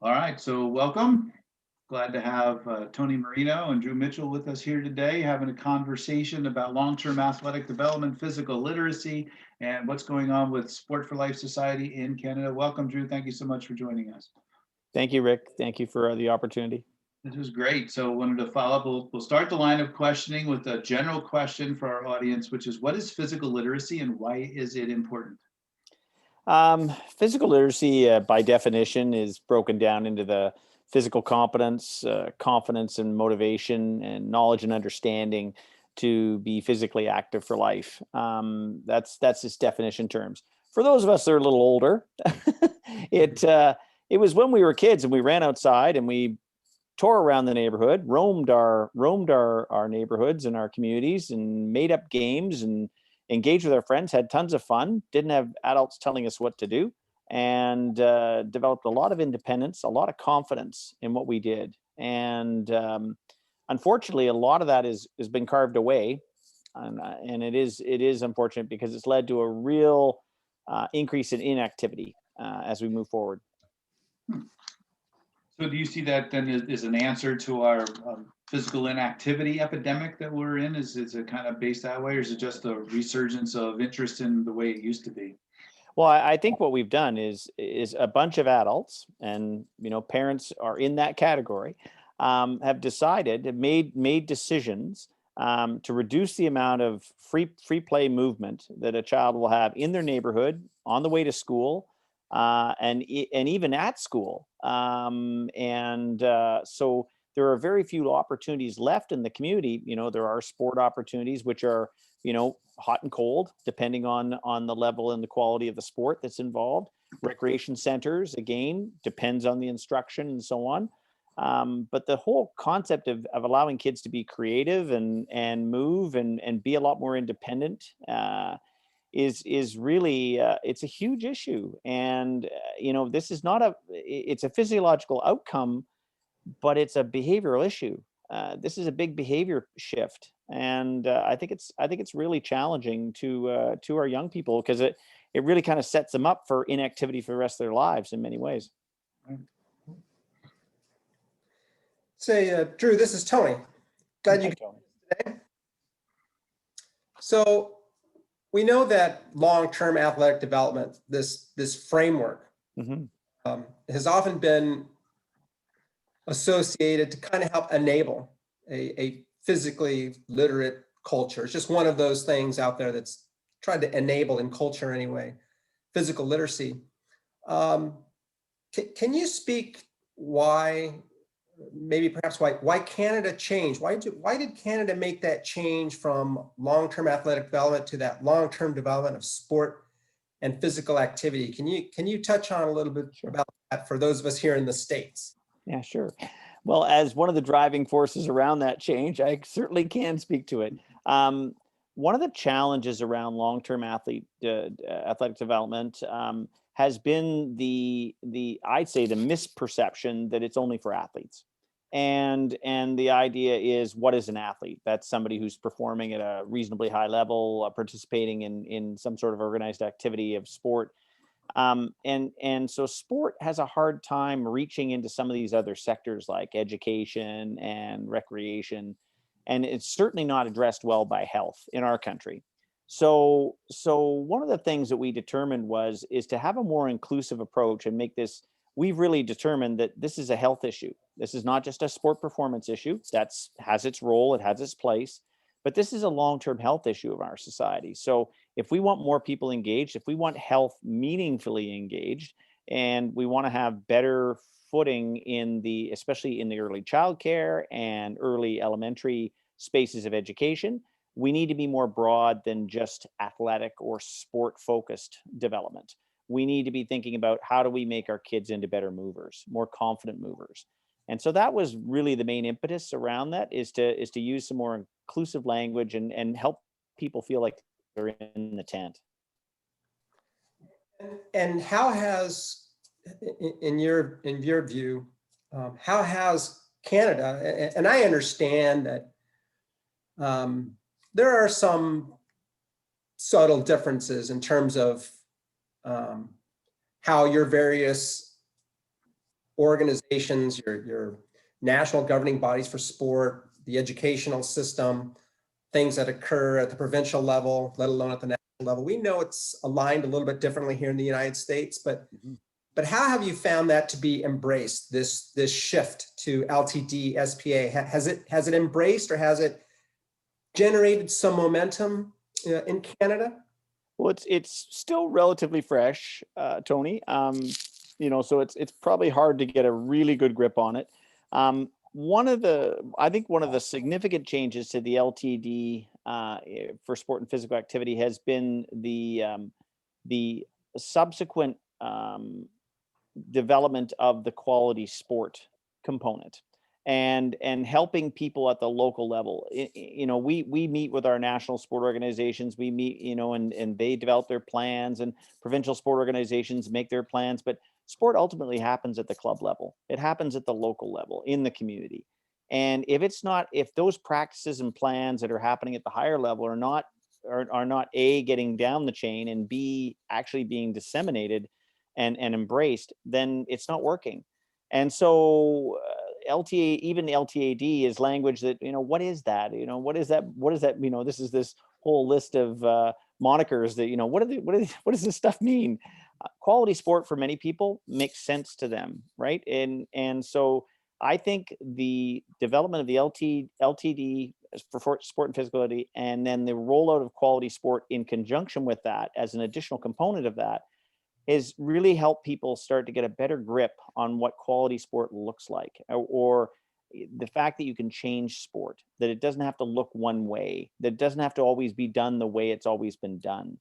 All right, so welcome. Glad to have Tony Marino and Drew Mitchell with us here today, having a conversation about long-term athletic development, physical literacy, and what's going on with Sport for Life Society in Canada. Welcome, Drew. Thank you so much for joining us. Thank you, Rick. Thank you for the opportunity. This is great. So wanted to follow up. We'll start the line of questioning with a general question for our audience, which is, what is physical literacy and why is it important? Physical literacy, by definition, is broken down into the physical competence, confidence and motivation, and knowledge and understanding to be physically active for life. That's its definition terms. For those of us that are a little older, it was when we were kids and we ran outside and we tore around the neighborhood, roamed our neighborhoods and our communities, and made up games and engaged with our friends, had tons of fun, didn't have adults telling us what to do, and developed a lot of independence, a lot of confidence in what we did. And unfortunately, a lot of that has been carved away, and it is unfortunate because it's led to a real increase in inactivity as we move forward. So do you see that then as an answer to our physical inactivity epidemic that we're in? Is it kind of based that way, or is it just a resurgence of interest in the way it used to be? Well, I think what we've done is a bunch of adults, and parents are in that category, have decided, made decisions to reduce the amount of free play movement that a child will have in their neighborhood, on the way to school, and even at school. So there are very few opportunities left in the community. There are sport opportunities, which are, hot and cold, depending on the level and the quality of the sport that's involved. Recreation centers, again, depends on the instruction and so on. But the whole concept of allowing kids to be creative and move and be a lot more independent is really it's a huge issue. And this is not it's a physiological outcome, but it's a behavioral issue. This is a big behavior shift, and I think it's really challenging to our young people, because it really kind of sets them up for inactivity for the rest of their lives in many ways. Say, Drew, this is Tony. Glad you came today. So we know that long-term athletic development, this framework, has often been associated to kind of help enable a physically literate culture. It's just one of those things out there that's tried to enable in culture anyway, physical literacy. Can you speak why Canada changed? Why did Canada make that change from long-term athletic development to that long-term development of sport and physical activity? Can you touch on a little bit about that for those of us here in the States? Yeah, sure. Well, as one of the driving forces around that change, I certainly can speak to it. One of the challenges around long-term athletic development has been I'd say the misperception that it's only for athletes. And the idea is, what is an athlete? That's somebody who's performing at a reasonably high level, participating in some sort of organized activity of sport. And so sport has a hard time reaching into some of these other sectors like education and recreation, and it's certainly not addressed well by health in our country. So one of the things that we determined is to have a more inclusive approach and make this. We've really determined that this is a health issue. This is not just a sport performance issue. That has its role, it has its place, but this is a long-term health issue of our society. So if we want more people engaged, if we want health meaningfully engaged, and we want to have better footing especially in the early childcare and early elementary spaces of education, we need to be more broad than just athletic or sport focused development. We need to be thinking about, how do we make our kids into better movers, more confident movers? And so that was really the main impetus around that, is to use some more inclusive language and help people feel like they're in the tent. And how has, in your view, how has Canada, and I understand that there are some subtle differences in terms of how your various organizations, your national governing bodies for sport, the educational system, things that occur at the provincial level, let alone at the national level. We know it's aligned a little bit differently here in the United States, but how have you found that to be embraced, this shift to LTD SPA? Has it embraced, or has it generated some momentum in Canada? Well, it's still relatively fresh, Tony. So it's probably hard to get a really good grip on it. I think one of the significant changes to the LTD for sport and physical activity has been the subsequent development of the quality sport component, and helping people at the local level. We meet with our national sport organizations. We meet, and they develop their plans, and provincial sport organizations make their plans. But sport ultimately happens at the club level. It happens at the local level in the community. And if those practices and plans that are happening at the higher level are not A, getting down the chain, and B, actually being disseminated and embraced, then it's not working. And so even LTAD is language that, what is that? What is that? What is that? This is this whole list of monikers that, what does this stuff mean? Quality sport for many people makes sense to them, right? And so I think the development of the LTD for sport and physicality, and then the rollout of quality sport in conjunction with that as an additional component of that, is really help people start to get a better grip on what quality sport looks like, or the fact that you can change sport, that it doesn't have to look one way, that it doesn't have to always be done the way it's always been done.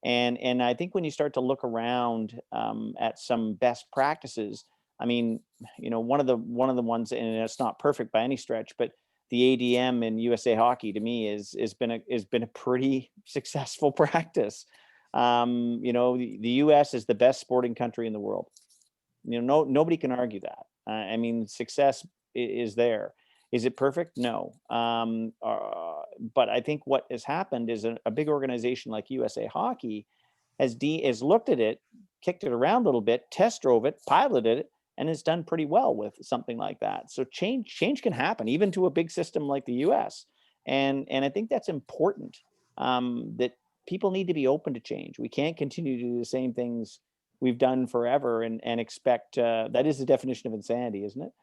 And I think when you start to look around at some best practices, I mean, one of the ones, and it's not perfect by any stretch, but the ADM in USA Hockey to me has been a pretty successful practice. The US is the best sporting country in the world. Nobody can argue that. I mean, success is there. Is it perfect? No. But I think what has happened is a big organization like USA Hockey has looked at it, kicked it around a little bit, test drove it, piloted it, and has done pretty well with something like that. So change can happen, even to a big system like the US. And I think that's important, that people need to be open to change. We can't continue to do the same things we've done forever and expect, that is the definition of insanity, isn't it?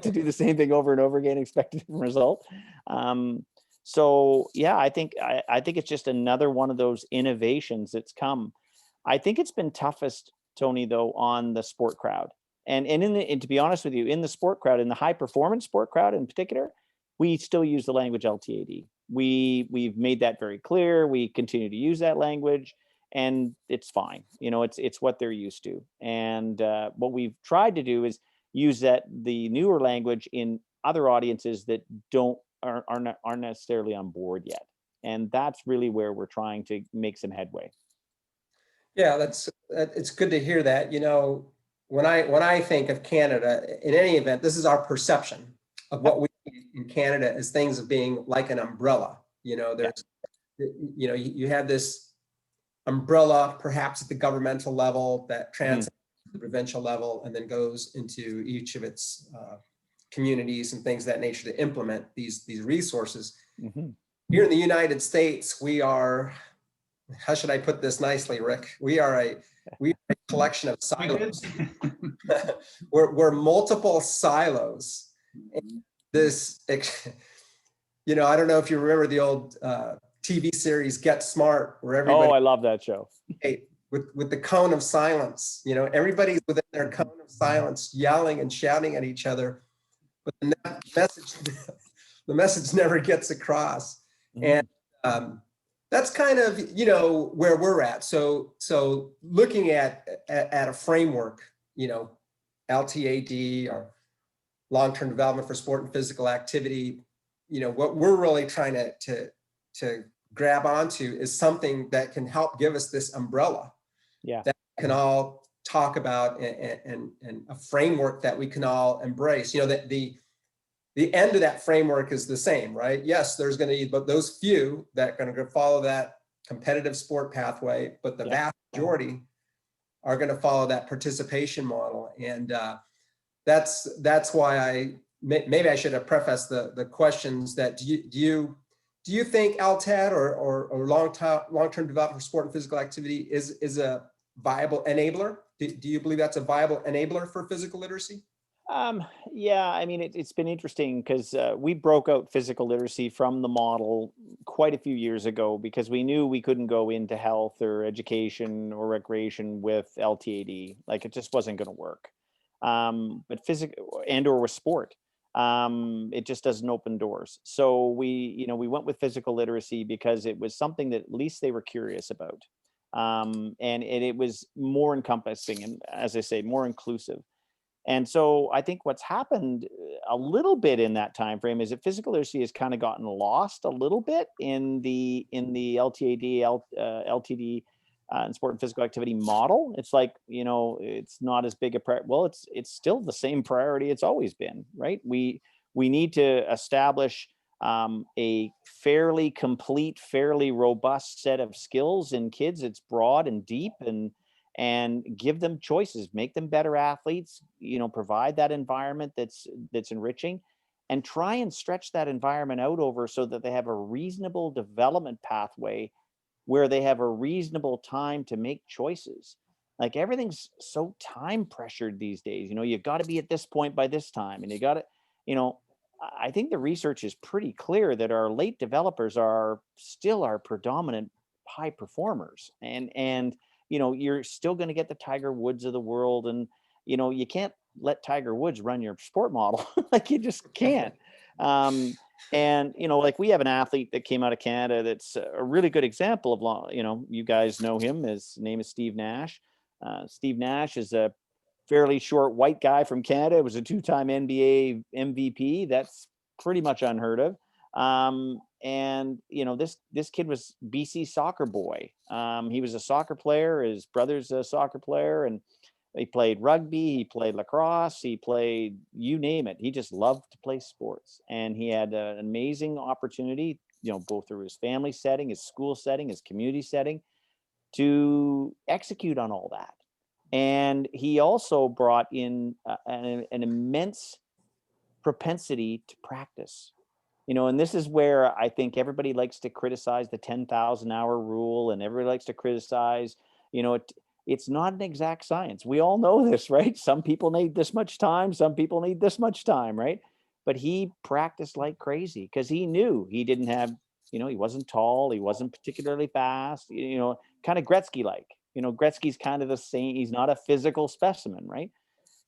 To do the same thing over and over again, expect a different result. So yeah, I think it's just another one of those innovations that's come. I think it's been toughest, Tony, though, on the sport crowd. And to be honest with you, in the sport crowd, in the high performance sport crowd in particular, we still use the language LTAD. We've made that very clear. We continue to use that language, and it's fine. It's what they're used to. And what we've tried to do is use the newer language in other audiences that aren't necessarily on board yet. And that's really where we're trying to make some headway. Yeah, it's good to hear that. When I think of Canada, in any event, this is our perception of what we in Canada as things of being like an umbrella. There's, you have this umbrella perhaps at the governmental level that transcends the provincial level and then goes into each of its communities and things of that nature to implement these resources. Here in the United States, we are, how should I put this nicely, Rick? We are a collection of silos. we're multiple silos. This, I don't know if you remember the old TV series Get Smart, where everybody. Oh, I love that show. With the cone of silence, everybody's within their cone of silence, yelling and shouting at each other, but the message never gets across. And that's kind of, where we're at. So looking at a framework, LTAD or long-term development for sport and physical activity, what we're really trying to grab onto is something that can help give us this umbrella that we can all talk about, and a framework that we can all embrace. That the end of that framework is the same, right? Yes, there's going to be but those few that are going to follow that competitive sport pathway, but the vast majority are going to follow that participation model. And that's why maybe I should have prefaced the questions that do you think LTAD or long-term development for sport and physical activity is a viable enabler? Do you believe that's a viable enabler for physical literacy? Yeah, I mean, it's been interesting because we broke out physical literacy from the model quite a few years ago because we knew we couldn't go into health or education or recreation with LTAD. Like it just wasn't going to work. But physical and or with sport, it just doesn't open doors. So we went with physical literacy because it was something that at least they were curious about. And it was more encompassing and, as I say, more inclusive. And so I think what's happened a little bit in that time frame is that physical literacy has kind of gotten lost a little bit in the LTAD, LTD, and sport and physical activity model. It's like, it's not as big a well, it's still the same priority it's always been, right? We need to establish a fairly complete, fairly robust set of skills in kids. It's broad and deep and give them choices, make them better athletes, provide that environment that's enriching, and try and stretch that environment out over so that they have a reasonable development pathway where they have a reasonable time to make choices. Like everything's so time pressured these days. You've got to be at this point by this time, and you got to, I think the research is pretty clear that our late developers are still our predominant high performers, and you're still going to get the Tiger Woods of the world, and you can't let Tiger Woods run your sport model. Like you just can't. And like we have an athlete that came out of Canada that's a really good example of you guys know him. His name is Steve Nash. Steve Nash is a fairly short white guy from Canada. Was a two-time NBA MVP. That's pretty much unheard of. And this kid was BC soccer boy. He was a soccer player. His brother's a soccer player, and he played rugby. He played lacrosse. He played, you name it. He just loved to play sports, and he had an amazing opportunity, both through his family setting, his school setting, his community setting, to execute on all that. And he also brought in an immense propensity to practice. And this is where I think everybody likes to criticize the 10,000 hour rule, and everybody likes to criticize, it's not an exact science. We all know this, right? Some people need this much time. Some people need this much time, right? But he practiced like crazy because he knew he didn't have, he wasn't tall. He wasn't particularly fast, kind of Gretzky-like. Gretzky's kind of the same. He's not a physical specimen, right?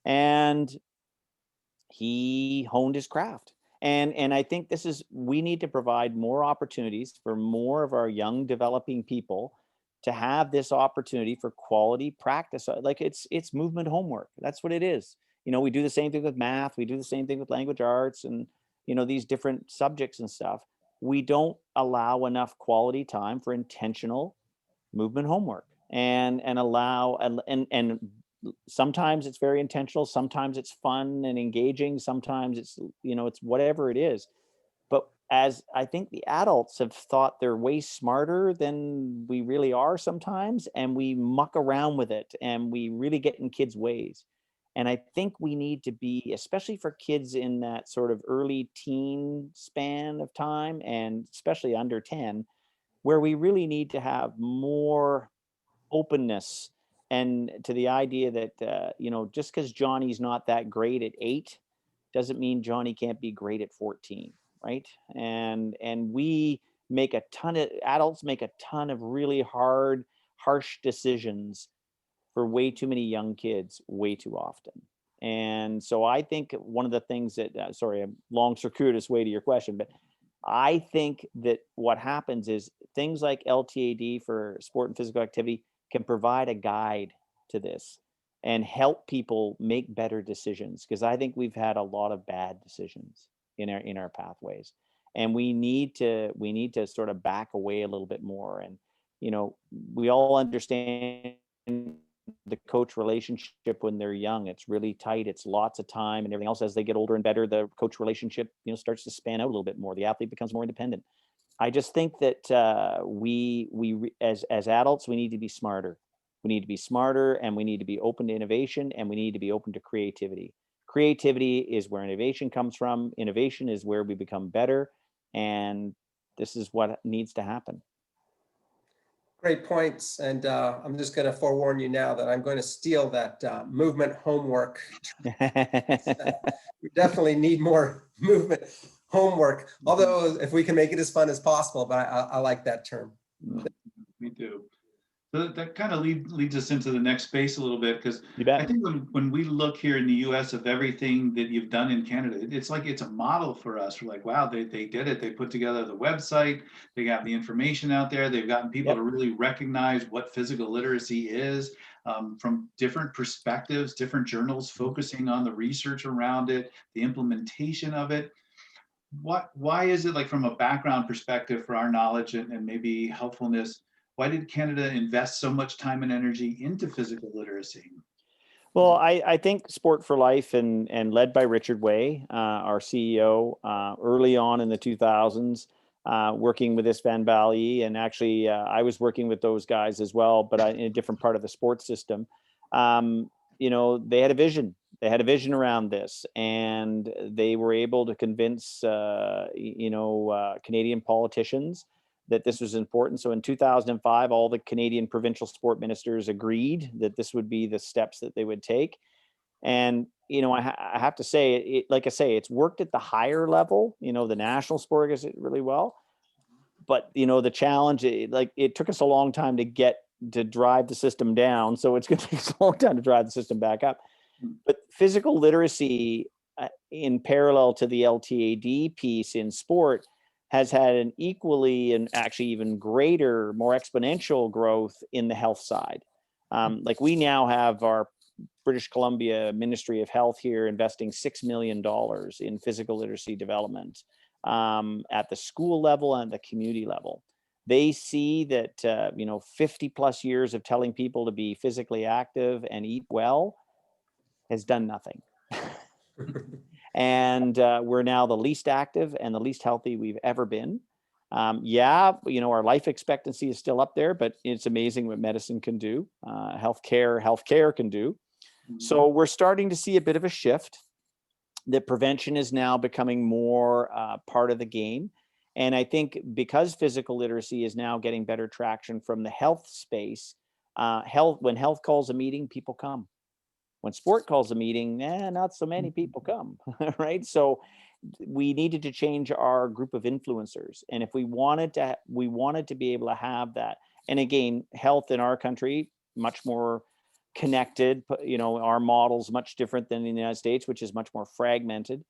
And he honed his craft. And I think we need to provide more opportunities for more of our young developing people to have this opportunity for quality practice. Like it's movement homework. That's what it is. We do the same thing with math. We do the same thing with language arts and, these different subjects and stuff. We don't allow enough quality time for intentional movement homework and allow, and sometimes it's very intentional. Sometimes it's fun and engaging. Sometimes it's, it's whatever it is. But as I think the adults have thought they're way smarter than we really are sometimes, and we muck around with it and we really get in kids' ways. And I think we need to be, especially for kids in that sort of early teen span of time, and especially under 10, where we really need to have more openness and to the idea that, just because Johnny's not that great at 8 doesn't mean Johnny can't be great at 14, right? And we adults make a ton of really hard, harsh decisions for way too many young kids way too often. And so I think one of the things that, sorry, a long circuitous way to your question, but I think that what happens is things like LTAD for sport and physical activity can provide a guide to this and help people make better decisions, because I think we've had a lot of bad decisions in our pathways, and we need to sort of back away a little bit more. And we all understand the coach relationship when they're young. It's really tight. It's lots of time and everything else. As they get older and better, the coach relationship starts to span out a little bit more. The athlete becomes more independent. I just think that as adults, we need to be smarter. We need to be smarter, and we need to be open to innovation, and we need to be open to creativity. creativity is where innovation comes from. Innovation is where we become better. And this is what needs to happen. Great points. And I'm just going to forewarn you now that I'm going to steal that movement homework. We definitely need more movement homework, although if we can make it as fun as possible, but I like that term. Me too. So that kind of leads us into the next space a little bit, because I think when we look here in the US of everything that you've done in Canada, it's like it's a model for us. We're like, wow, they did it. They put together the website, they got the information out there, they've gotten people to really recognize what physical literacy is from different perspectives, different journals focusing on the research around it, the implementation of it. Why is it, like, from a background perspective for our knowledge and maybe helpfulness, why did Canada invest so much time and energy into physical literacy? Well, I think Sport for Life and led by Richard Way, our CEO, early on in the 2000s, working with Van Valley, and actually I was working with those guys as well, but in a different part of the sports system. You know, they had a vision. They had a vision around this, and they were able to convince, Canadian politicians that this was important. So in 2005, all the Canadian provincial sport ministers agreed that this would be the steps that they would take. And, I have to say, like I say, it's worked at the higher level, the national sport does it really well. But, the challenge, it took us a long time to drive the system down. So it's going to take us a long time to drive the system back up. But physical literacy, in parallel to the LTAD piece in sport, has had an equally and actually even greater, more exponential growth in the health side. Like, we now have our British Columbia Ministry of Health here investing $6 million in physical literacy development at the school level and the community level. They see that, 50 plus years of telling people to be physically active and eat well has done nothing. And we're now the least active and the least healthy we've ever been. Our life expectancy is still up there, but it's amazing what medicine can do, healthcare can do. So we're starting to see a bit of a shift, that prevention is now becoming more part of the game. And I think because physical literacy is now getting better traction from the health space, when health calls a meeting, people come. When sport calls a meeting, not so many people come, right? So we needed to change our group of influencers. And if we wanted to be able to have that. And again, health in our country, much more connected, our model's much different than in the United States, which is much more fragmented.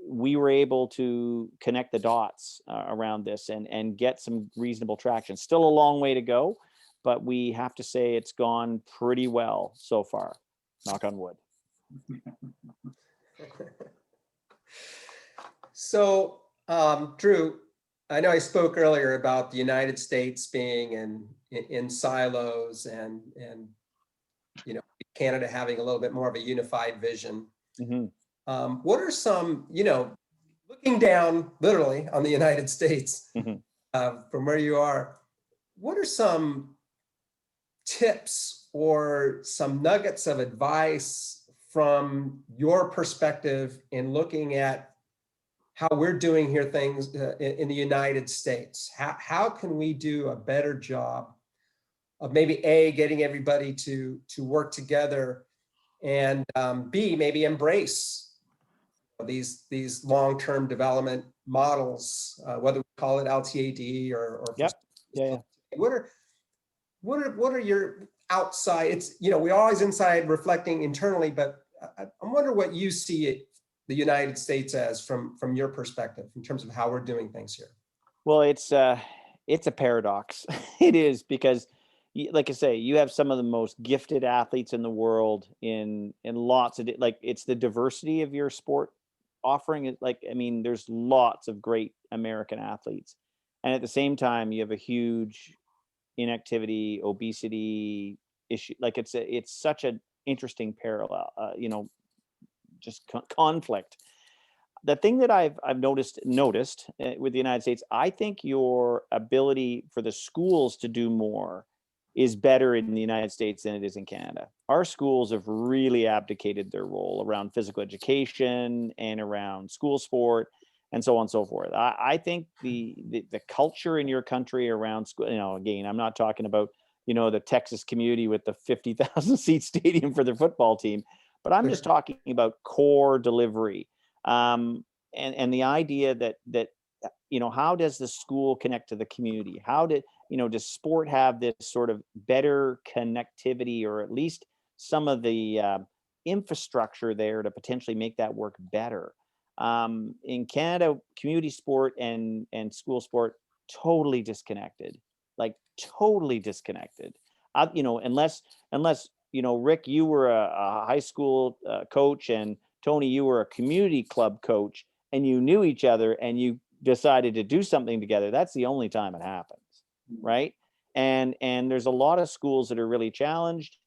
We were able to connect the dots around this and get some reasonable traction. Still a long way to go, but we have to say it's gone pretty well so far. Knock on wood. So, Drew, I know I spoke earlier about the United States being in silos and Canada having a little bit more of a unified vision. Mm-hmm. What are some, looking down literally on the United States, mm-hmm. From where you are, what are some tips or some nuggets of advice from your perspective in looking at how we're doing here things in the United States? How can we do a better job of maybe A, getting everybody to work together, and B, maybe embrace these long-term development models, whether we call it LTAD or yep. Yeah. What are your outside? It's we're always inside reflecting internally, but I wonder what you see the United States as from your perspective in terms of how we're doing things here. Well, it's a paradox. It is, because, like I say, you have some of the most gifted athletes in the world in lots of, it's the diversity of your sport offering. There's lots of great American athletes, and at the same time, you have a huge inactivity, obesity issue. It's such an interesting parallel, just conflict. The thing that I've noticed with the United States, I think your ability for the schools to do more is better in the United States than it is in Canada. Our schools have really abdicated their role around physical education and around school sport and so on and so forth. I think the culture in your country around school, again, I'm not talking about, the Texas community with the 50,000 seat stadium for their football team, but I'm just talking about core delivery. And the idea that how does the school connect to the community? How does sport have this sort of better connectivity, or at least some of the infrastructure there to potentially make that work better? In Canada, community sport and school sport totally disconnected, like totally disconnected. Unless Rick, you were a high school coach, and Tony, you were a community club coach, and you knew each other and you decided to do something together. That's the only time it happens, right? And there's a lot of schools that are really challenged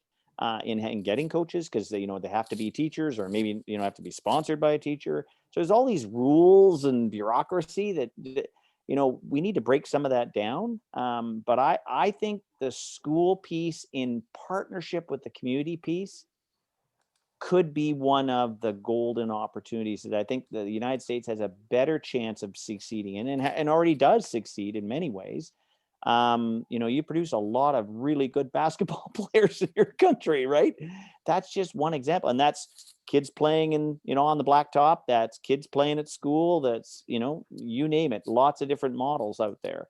in getting coaches, because they have to be teachers, or maybe have to be sponsored by a teacher. So there's all these rules and bureaucracy that we need to break some of that down. But I think the school piece in partnership with the community piece could be one of the golden opportunities that I think the United States has a better chance of succeeding in, and already does succeed in many ways. You produce a lot of really good basketball players in your country, right? That's just one example. And that's kids playing on the blacktop. That's kids playing at school. That's, you name it, lots of different models out there.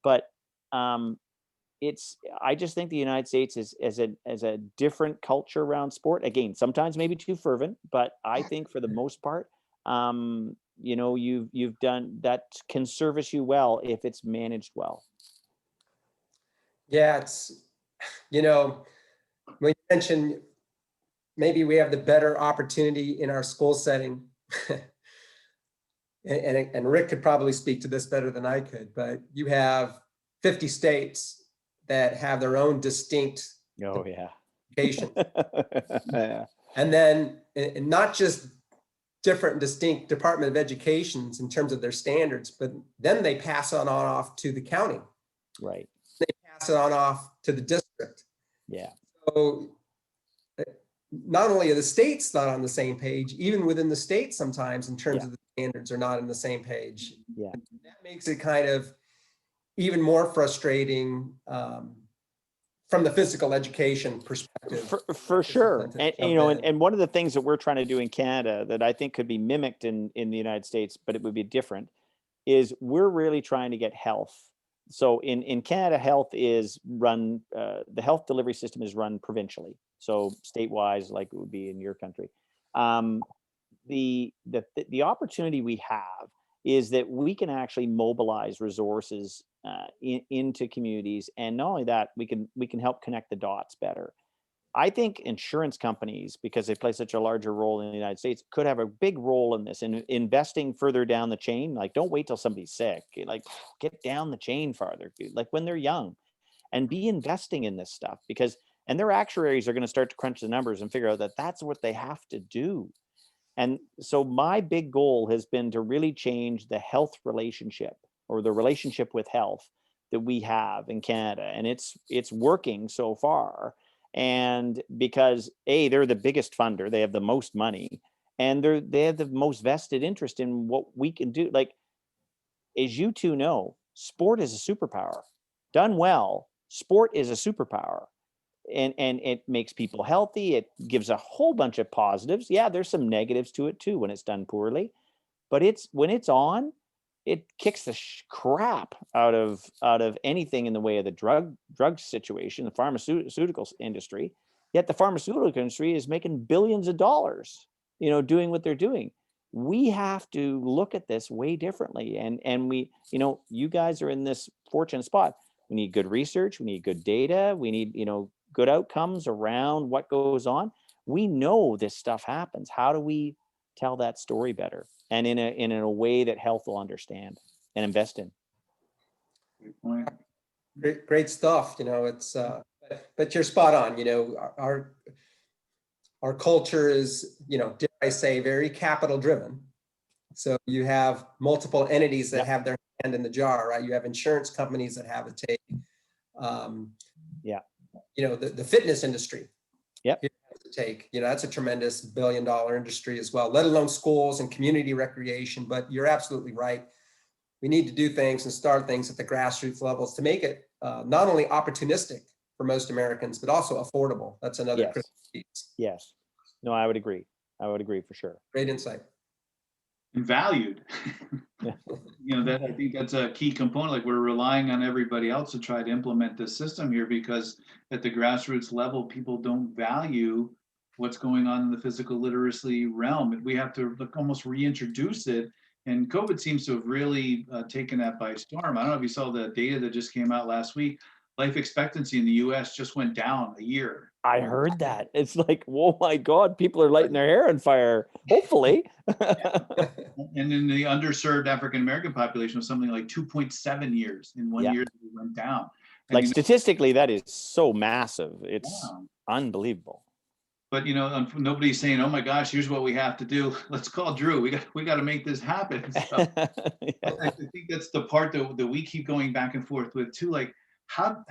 But I just think the United States is as a different culture around sport. Again, sometimes maybe too fervent, but I think for the most part, you've done that, can service you well if it's managed well. Yeah, when you mentioned maybe we have the better opportunity in our school setting, and Rick could probably speak to this better than I could, but you have 50 states that have their own distinct education. Yeah. And then, and not just different distinct Department of Educations in terms of their standards, but then they pass on off to the county. Right. They pass it on off to the district. Yeah. So not only are the states not on the same page, even within the states sometimes in terms of the standards are not on the same page. Yeah. That makes it kind of even more frustrating from the physical education perspective. For sure. And one of the things that we're trying to do in Canada that I think could be mimicked in the United States, but it would be different, is we're really trying to get health. So in Canada, health is run, the health delivery system is run provincially. So state-wise, like it would be in your country. The opportunity we have is that we can actually mobilize resources into communities, and not only that, we can help connect the dots better. I think insurance companies, because they play such a larger role in the United States, could have a big role in this, in investing further down the chain. Like, don't wait till somebody's sick. Like, get down the chain farther, like when they're young, and be investing in this stuff, and their actuaries are going to start to crunch the numbers and figure out that that's what they have to do. And so my big goal has been to really change the health relationship, or the relationship with health, that we have in Canada. And it's working so far. And because they're the biggest funder, they have the most money, and they have the most vested interest in what we can do. Like, as you two know, sport is a superpower. Done well, sport is a superpower. And it makes people healthy. It gives a whole bunch of positives. Yeah, there's some negatives to it too when it's done poorly, but when it's on, it kicks the crap out of anything in the way of the drug situation, the pharmaceutical industry. Yet the pharmaceutical industry is making billions of dollars, doing what they're doing. We have to look at this way differently, and we, you guys are in this fortunate spot. We need good research. We need good data. We need, good outcomes around what goes on. We know this stuff happens. How do we tell that story better, and in a way that health will understand and invest in? Good point. Great stuff. It's but you're spot on. Our culture is, dare I say, very capital driven. So you have multiple entities that have their hand in the jar, right? You have insurance companies that have a take. the fitness industry. Yep. Take, that's a tremendous billion-dollar industry as well, let alone schools and community recreation. But you're absolutely right. We need to do things and start things at the grassroots levels to make it not only opportunistic for most Americans, but also affordable. That's another Yes. critical piece. Yes. No, I would agree. I would agree for sure. Great insight. And valued. Yeah. That I think that's a key component. Like, we're relying on everybody else to try to implement this system here, because at the grassroots level, people don't value what's going on in the physical literacy realm. We have to almost reintroduce it. And COVID seems to have really taken that by storm. I don't know if you saw the data that just came out last week. Life expectancy in the US just went down a year. I heard that. It's like, whoa, my God, people are lighting their hair on fire. Hopefully. And in the underserved African American population was something like 2.7 years in one year that it went down. And, like, statistically, that is so massive. It's unbelievable. But nobody's saying, "Oh my gosh, here's what we have to do. Let's call Drew. We got to make this happen." So I think that's the part that we keep going back and forth with too. Like, how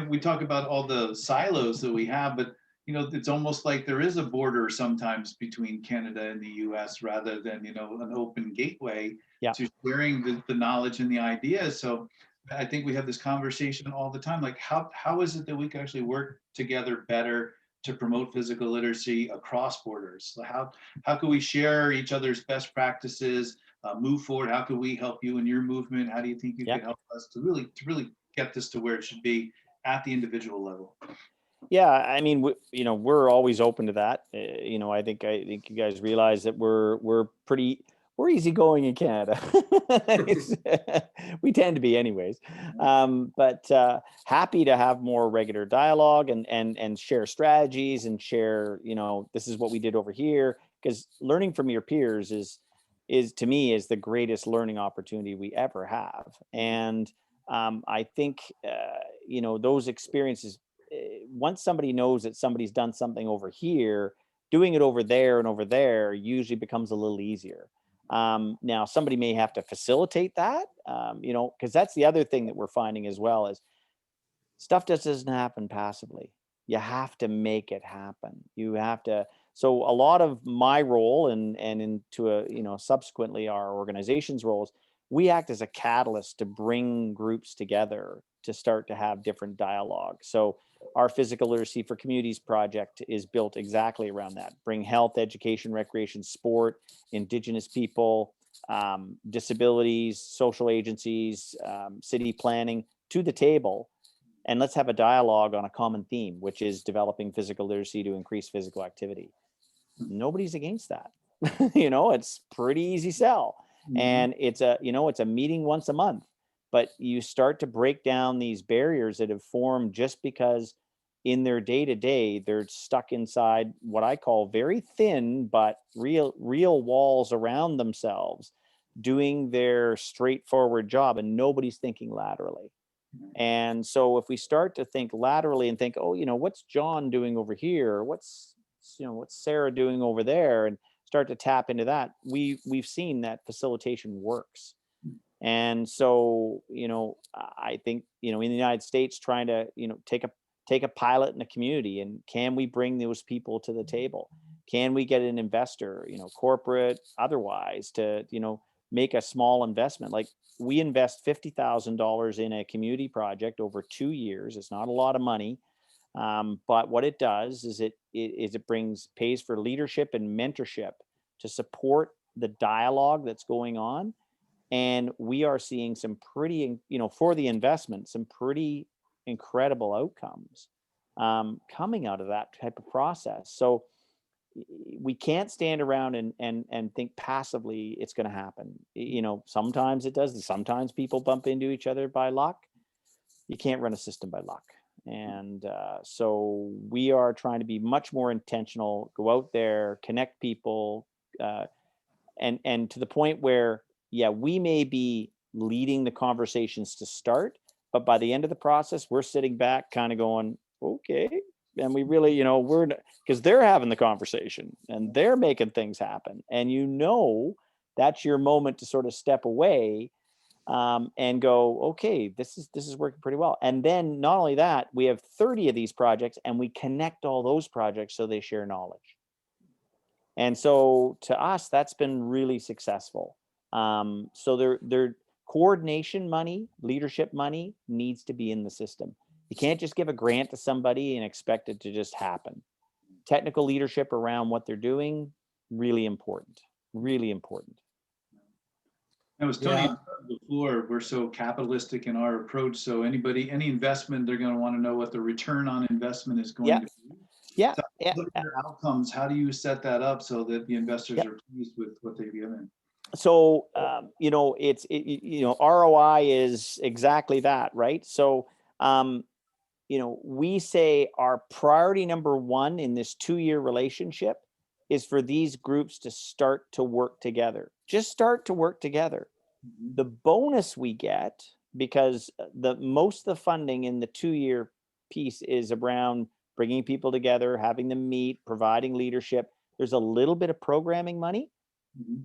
we talk about all the silos that we have, but it's almost like there is a border sometimes between Canada and the US, rather than an open gateway to sharing the knowledge and the ideas. So I think we have this conversation all the time. Like, how is it that we can actually work together better to promote physical literacy across borders? So how can we share each other's best practices, move forward? How can we help you in your movement? How do you think you can help us to really get this to where it should be at the individual level? Yeah, I mean, we're always open to that. I think you guys realize that we're easygoing in Canada. We tend to be, anyways. But happy to have more regular dialogue and share strategies and share. This is what we did over here, because learning from your peers is to me is the greatest learning opportunity we ever have. And I think those experiences. Once somebody knows that somebody's done something over here, doing it over there usually becomes a little easier. Now, somebody may have to facilitate that, because that's the other thing that we're finding as well, is stuff just doesn't happen passively. You have to make it happen. You have to. So a lot of my role and subsequently our organization's roles, we act as a catalyst to bring groups together to start to have different dialogue. So our Physical Literacy for Communities project is built exactly around that. Bring health, education, recreation, sport, Indigenous people, disabilities, social agencies, city planning to the table. And let's have a dialogue on a common theme, which is developing physical literacy to increase physical activity. Nobody's against that. It's pretty easy sell. And it's a meeting once a month. But you start to break down these barriers that have formed just because in their day-to-day, they're stuck inside what I call very thin, but real walls around themselves, doing their straightforward job, and nobody's thinking laterally. And so if we start to think laterally and think, what's John doing over here? What's Sarah doing over there? And start to tap into that, we've seen that facilitation works. And so, I think, in the United States, trying to, take a pilot in a community, and can we bring those people to the table? Can we get an investor, corporate, otherwise, to, make a small investment? Like, we invest $50,000 in a community project over 2 years. It's not a lot of money. But what it does is it pays for leadership and mentorship to support the dialogue that's going on. And we are seeing some pretty, for the investment, some pretty incredible outcomes coming out of that type of process. So we can't stand around and think passively it's going to happen. Sometimes it does. Sometimes people bump into each other by luck. You can't run a system by luck. And so we are trying to be much more intentional, go out there, connect people, and to the point where, we may be leading the conversations to start, but by the end of the process, we're sitting back kind of going, okay. And we really, because they're having the conversation and they're making things happen. And that's your moment to sort of step away and go, okay, this is working pretty well. And then not only that, we have 30 of these projects and we connect all those projects so they share knowledge. And so to us, that's been really successful. So their coordination money, leadership money needs to be in the system. You can't just give a grant to somebody and expect it to just happen. Technical leadership around what they're doing, really important, really important. I was Tony before, we're so capitalistic in our approach. So any investment, they're going to want to know what the return on investment is going to be. Yeah. So what are your outcomes? How do you set that up so that the investors are pleased with what they've given? So, ROI is exactly that, right? So, we say our priority number one in this 2-year relationship is for these groups to start to work together. Just start to work together. Mm-hmm. The bonus we get, because the most of the funding in the 2-year piece is around bringing people together, having them meet, providing leadership. There's a little bit of programming money. Mm-hmm.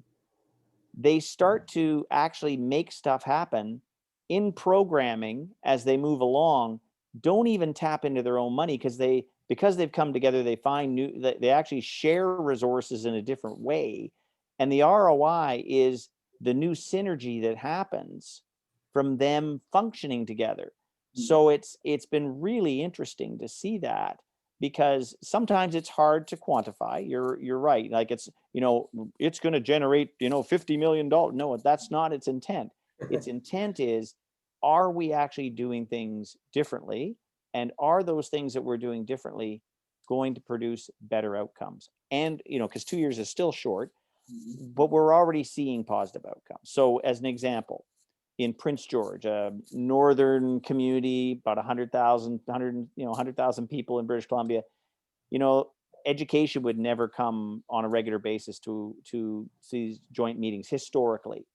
They start to actually make stuff happen in programming as they move along. Don't even tap into their own money because they've come together, they find they actually share resources in a different way. And the ROI is the new synergy that happens from them functioning together. So it's been really interesting to see that, because sometimes it's hard to quantify. You're right. Like it's going to generate $50 million. No, that's not its intent. Its intent is, are we actually doing things differently, and are those things that we're doing differently going to produce better outcomes? And because 2 years is still short, but we're already seeing positive outcomes. So as an example, in Prince George, a northern community, about 100,000 people in British Columbia, education would never come on a regular basis to these joint meetings historically.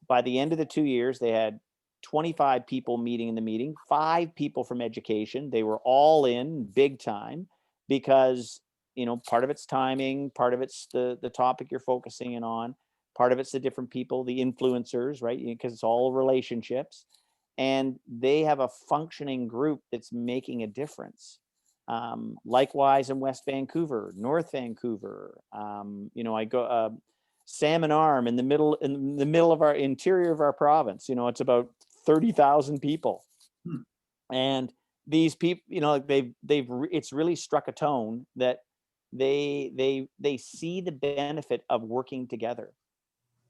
By the end of the 2 years, they had 25 people meeting in the meeting, 5 people from education. They were all in big time because, part of it's timing, part of it's the topic you're focusing in on, part of it's the different people, the influencers, right? Because it's all relationships. And they have a functioning group that's making a difference. Likewise in West Vancouver, North Vancouver, I go Salmon Arm in the middle of our interior of our province. It's about 30,000 people, and these people, it's really struck a tone that they see the benefit of working together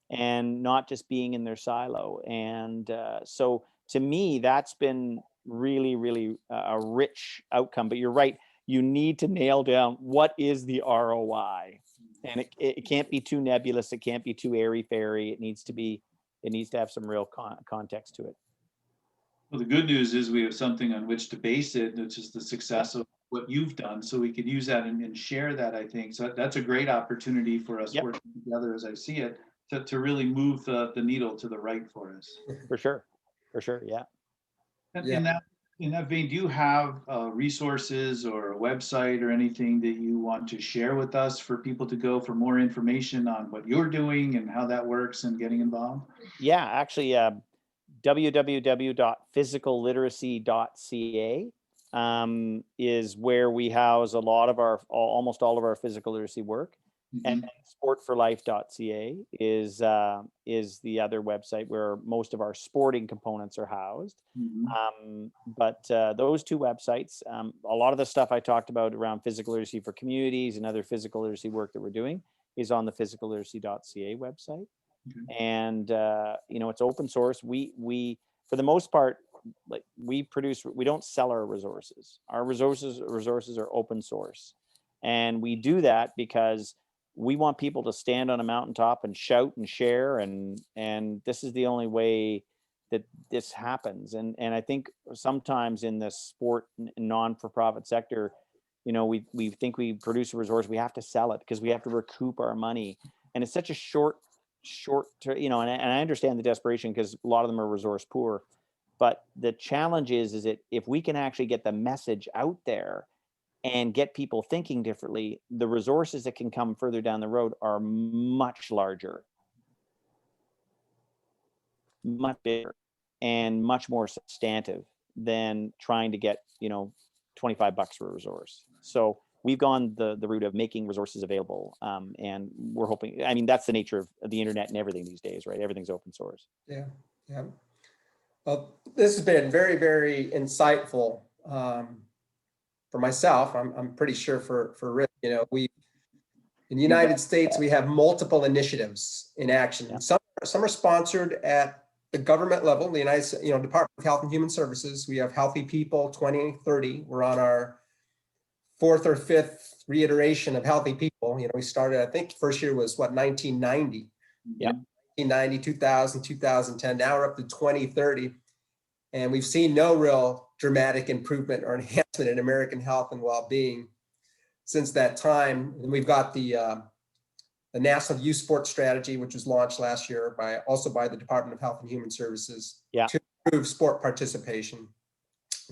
and not just being in their silo. And so to me, that's been really, really a rich outcome. But you're right, you need to nail down what is the ROI. And it can't be too nebulous. It can't be too airy-fairy. It needs to have some real context to it. Well, the good news is we have something on which to base it, which is the success of what you've done. So we could use that and share that, I think. So that's a great opportunity for us working together, as I see it, to really move the needle to the right for us. For sure. Yeah. And in that vein, do you have resources or a website or anything that you want to share with us for people to go for more information on what you're doing and how that works and getting involved? Yeah, actually, www.physicalliteracy.ca is where we house a lot of almost all of our physical literacy work. And then sportforlife.ca is the other website where most of our sporting components are housed. But those two websites, a lot of the stuff I talked about around physical literacy for communities and other physical literacy work that we're doing is on the physicalliteracy.ca website. And it's open source. We for the most part, like we don't sell our resources. Our resources are open source, and we do that because we want people to stand on a mountaintop and shout and share, and this is the only way that this happens. And I think sometimes in the sport non-for-profit sector, we think we produce a resource, we have to sell it because we have to recoup our money, and it's such a short term, and I understand the desperation because a lot of them are resource poor. But the challenge is that if we can actually get the message out there and get people thinking differently, the resources that can come further down the road are much larger. much bigger and much more substantive than trying to get, $25 for a resource. So we've gone the route of making resources available. And we're hoping, I mean, that's the nature of the internet and everything these days, right? Everything's open source. Yeah, yeah. Well, this has been very, very insightful for myself. I'm pretty sure for Rick, we in the United States, we have multiple initiatives in action. Yeah. Some are sponsored at the government level, the United States, Department of Health and Human Services. We have Healthy People 2030. We're on our 4th or 5th reiteration of Healthy People. We started, I think first year was 1990. Yeah. 1990, 2000, 2010. Now we're up to 2030. And we've seen no real dramatic improvement or enhancement in American health and well-being since that time. And we've got the National Youth Sports Strategy, which was launched last year by the Department of Health and Human Services to improve sport participation.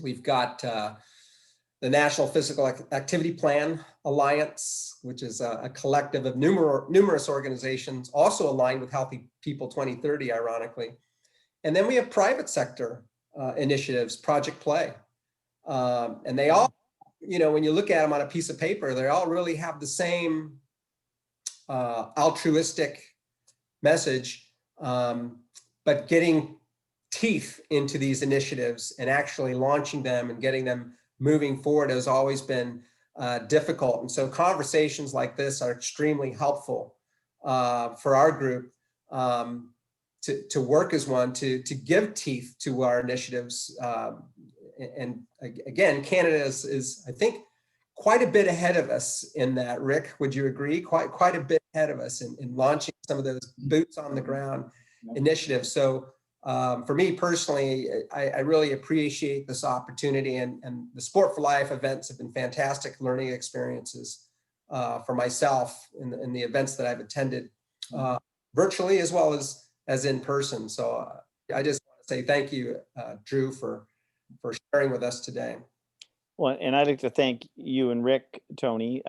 We've got the National Physical Activity Plan Alliance, which is a collective of numerous organizations also aligned with Healthy People 2030, ironically. And then we have private sector initiatives, Project Play. And they all, when you look at them on a piece of paper, they all really have the same altruistic message, but getting teeth into these initiatives and actually launching them and getting them moving forward has always been difficult. And so conversations like this are extremely helpful for our group to work as one, to give teeth to our initiatives. And again, Canada is, I think, quite a bit ahead of us in that. Rick, would you agree? Quite a bit ahead of us in launching some of those boots on the ground initiatives. So for me personally, I really appreciate this opportunity, and the Sport for Life events have been fantastic learning experiences for myself in the events that I've attended virtually as well as in person. So I just want to say thank you, Drew, for sharing with us today. Well, and I'd like to thank you and Rick, Tony.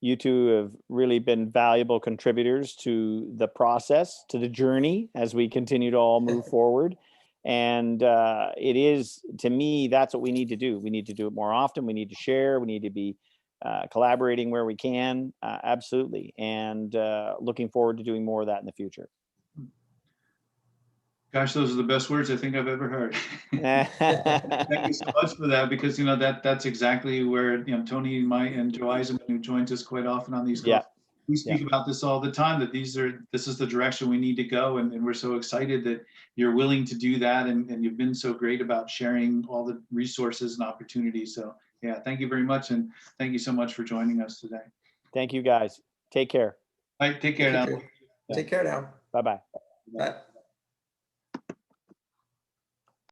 You two have really been valuable contributors to the process, to the journey as we continue to all move forward. And it is, to me, that's what we need to do. We need to do it more often. We need to share. We need to be collaborating where we can. Absolutely. And looking forward to doing more of that in the future. Gosh, those are the best words I think I've ever heard. Thank you so much for that, because that's exactly where Tony and Joe Eisenman, who joins us quite often on these calls, we speak about this all the time, that this is the direction we need to go, and we're so excited that you're willing to do that, and you've been so great about sharing all the resources and opportunities. So yeah, thank you very much, and thank you so much for joining us today. Thank you, guys. Take care. All right, take care now. Take care now. Bye-bye. Bye.